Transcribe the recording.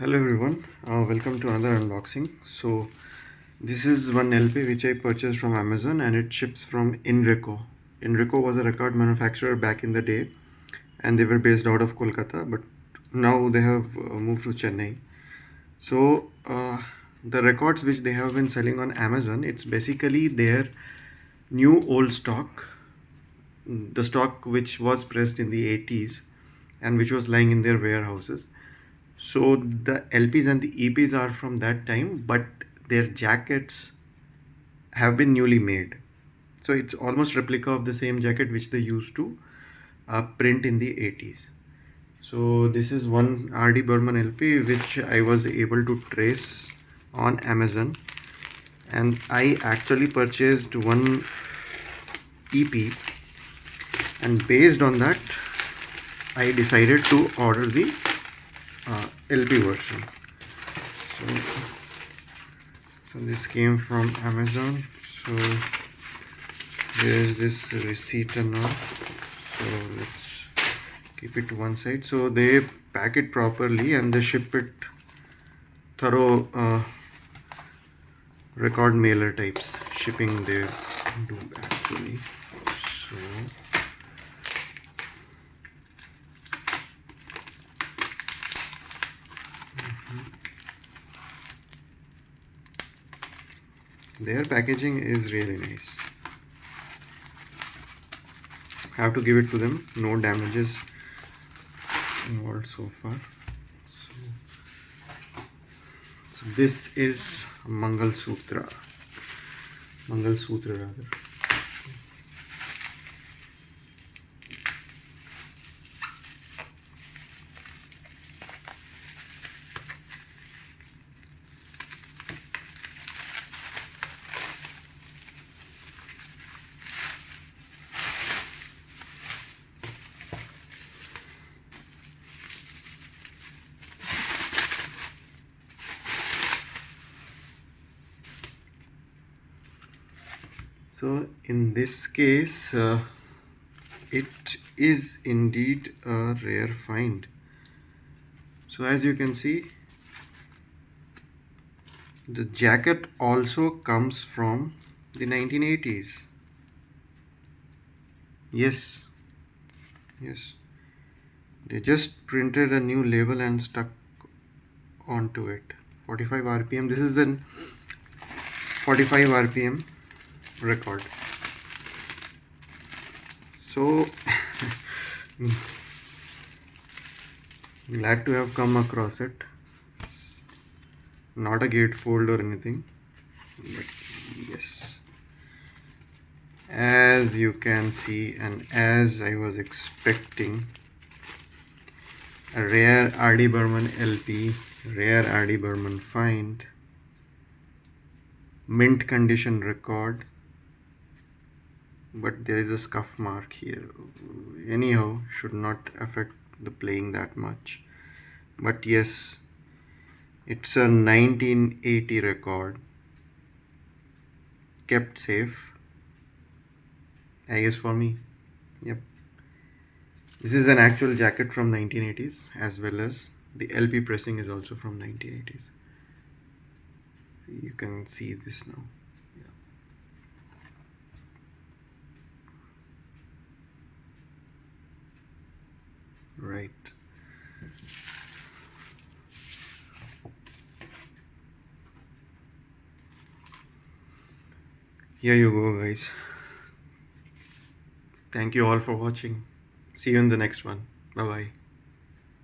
Hello everyone, welcome to another unboxing. So this is one LP which I purchased from Amazon and it ships from Inreco. Inreco was a record manufacturer back in the day and they were based out of Kolkata, but now they have moved to Chennai. So the records which they have been selling on Amazon, it's basically their new old stock, the stock which was pressed in the 80s and which was lying in their warehouses. So the LPs and the EPs are from that time, but their jackets have been newly made. So it's almost replica of the same jacket which they used to print in the 80s. So this is one RD Burman LP which I was able to trace on Amazon, and I actually purchased one EP, and based on that I decided to order the LP version. So this came from Amazon. So there's this receipt and all. So let's keep it to one side. So they pack it properly and they ship it thorough record mailer types shipping they do actually. So their packaging is really nice. Have to give it to them. No damages involved so far. So this is Mangalsutra rather. So in this case, it is indeed a rare find. So as you can see, the jacket also comes from the 1980s. Yes, they just printed a new label and stuck onto it. 45 RPM. This is an 45 RPM record. So glad to have come across it. Not a gatefold or anything, but yes, as you can see and as I was expecting, a rare RD Burman LP, rare RD Burman find, mint condition record, but there is a scuff mark here. Anyhow, should not affect the playing that much, but yes, it's a 1980 record, kept safe, I guess, for me. Yep. This is an actual jacket from 1980s, as well as the LP pressing is also from 1980s. So you can see this now. Yeah. Right. Here you go, guys. Thank you all for watching. See you in the next one. Bye bye.